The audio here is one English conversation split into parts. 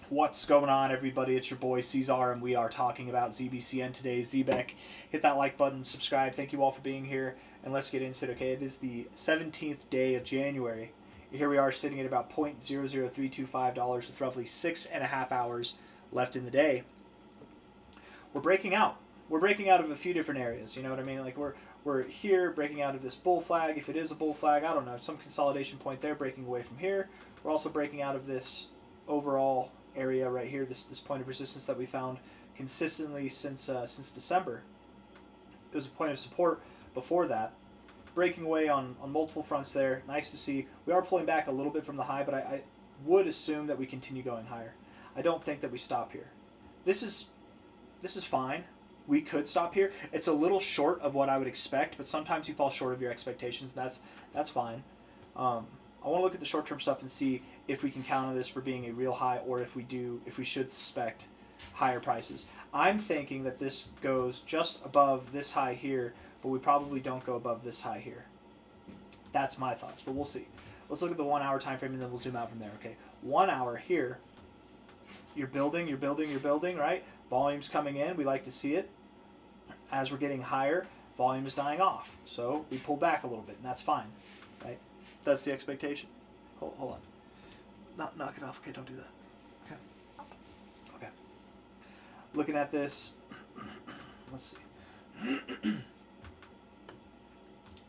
What's going on, everybody? It's your boy C-Zar, and we are talking about ZBCN today. Zebec, hit that like button, subscribe. Thank you all for being here, and let's get into it. Okay, it is the 17th day of January. Here we are sitting at about $0.00325 with roughly 6.5 hours left in the day. We're breaking out. We're breaking out of a few different areas. You know what I mean? Like we're here breaking out of this bull flag. If it is a bull flag, I don't know, some consolidation point there, breaking away from here. We're also breaking out of this overall area right here, this point of resistance that we found consistently since December. It was a point of support before that. Breaking away on multiple fronts there. Nice to see. We are pulling back a little bit from the high, but I would assume that we continue going higher. I don't think that we stop here. This is fine. We could stop here. It's a little short of what I would expect, but sometimes you fall short of your expectations. That's fine. I want to look at the short-term stuff and see if we can count on this for being a real high, or if we should suspect higher prices. I'm thinking that this goes just above this high here, but we probably don't go above this high here. That's my thoughts, but we'll see. Let's look at the 1 hour time frame, and then we'll zoom out from there. Okay, 1 hour here. You're building, right? Volume's coming in. We like to see it. As we're getting higher, volume is dying off. So we pull back a little bit, and that's fine, right? That's the expectation. Hold on. Knock it off. Okay, don't do that. Okay. Looking at this, let's see.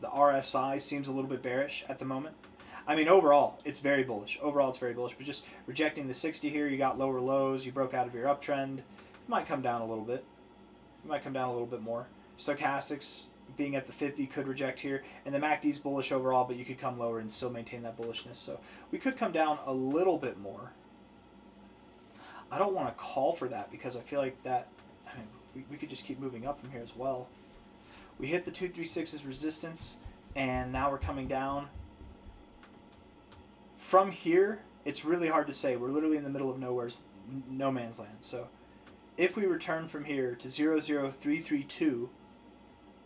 The RSI seems a little bit bearish at the moment. I mean, overall, it's very bullish. But just rejecting the 60 here, you got lower lows. You broke out of your uptrend. It might come down a little bit. More. Stochastics being at the 50 could reject here, and the MACD's bullish overall, but you could come lower and still maintain that bullishness. So we could come down a little bit more. I don't want to call for that because I feel like that, I mean, we could just keep moving up from here as well. We hit the 236's resistance, and now we're coming down. From here, it's really hard to say. We're literally in the middle of no man's land. So if we return from here to 00332,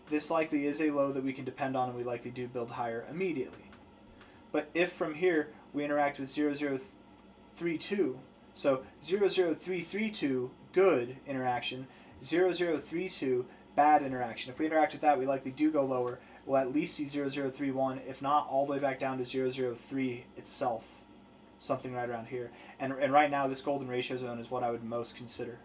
this likely is a low that we can depend on, and we likely do build higher immediately. But if from here we interact with 0032, so 00332, good interaction, 0032, bad interaction. If we interact with that, we likely do go lower. We'll at least see 0031, if not all the way back down to 003 itself, something right around here. And right now, this golden ratio zone is what I would most consider.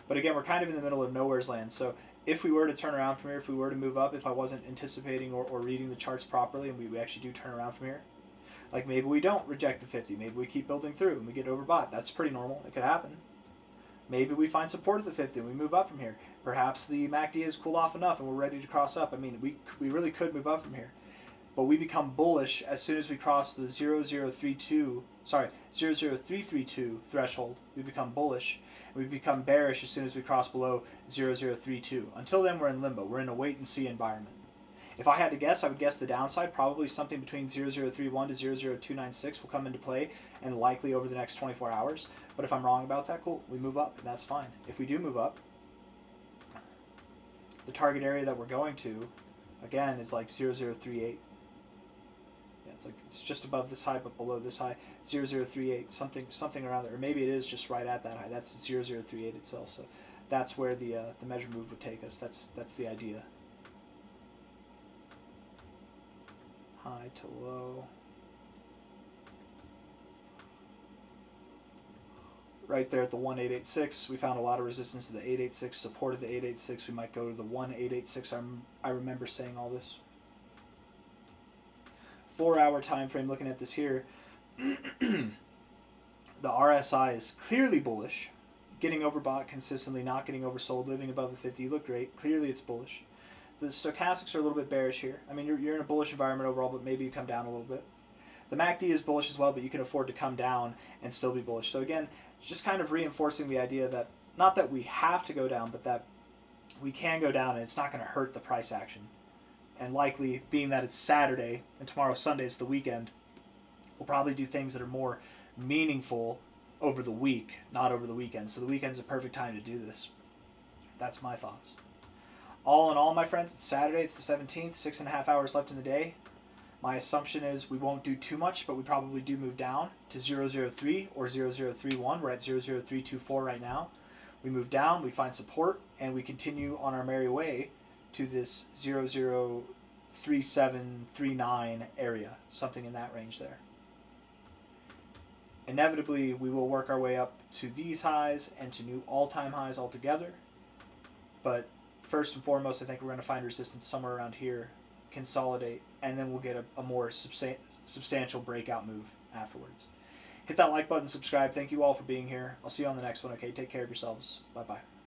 But again, we're kind of in the middle of nowhere's land, so if we were to turn around from here, if we were to move up, if I wasn't anticipating or reading the charts properly, and we actually do turn around from here, like maybe we don't reject the 50, maybe we keep building through and we get overbought. That's pretty normal. It could happen. Maybe we find support at the 50 and we move up from here. Perhaps the MACD has cooled off enough and we're ready to cross up. I mean, we really could move up from here. But we become bullish as soon as we cross the 0032 threshold. We become bullish. And we become bearish as soon as we cross below 0032. Until then, we're in limbo. We're in a wait-and-see environment. If I had to guess, I would guess the downside, probably something between 0031 to 00296 will come into play, and likely over the next 24 hours. But if I'm wrong about that, cool, we move up, and that's fine. If we do move up, the target area that we're going to, again, is like 0038. Yeah, it's just above this high, but below this high, 0038, something around there. Or maybe it is just right at that high. That's 0038 itself. So that's where the measure move would take us. That's the idea. High to low. Right there at the 1886, we found a lot of resistance to the 886, support of the 886. We might go to the 1886. I remember saying all this. 4 hour time frame, looking at this here, the RSI is clearly bullish, getting overbought consistently, not getting oversold, living above the 50. You look great. Clearly it's bullish. The stochastics are a little bit bearish here. I mean, you're in a bullish environment overall, but maybe you come down a little bit. The MACD is bullish as well, but you can afford to come down and still be bullish. So again, just kind of reinforcing the idea that, not that we have to go down, but that we can go down and it's not going to hurt the price action. And likely, being that it's Saturday and tomorrow's Sunday, it's the weekend, we'll probably do things that are more meaningful over the week, not over the weekend. So the weekend's a perfect time to do this. That's my thoughts. All in all, my friends, it's Saturday, it's the 17th, 6.5 hours left in the day. My assumption is we won't do too much, but we probably do move down to 003 or 0031. We're at 00324 right now. We move down, we find support, and we continue on our merry way to this 003739 area, something in that range there. Inevitably, we will work our way up to these highs and to new all-time highs altogether. But first and foremost, I think we're going to find resistance somewhere around here, consolidate, and then we'll get a more substantial breakout move afterwards. Hit that like button, subscribe. Thank you all for being here. I'll see you on the next one, okay? Take care of yourselves. Bye-bye.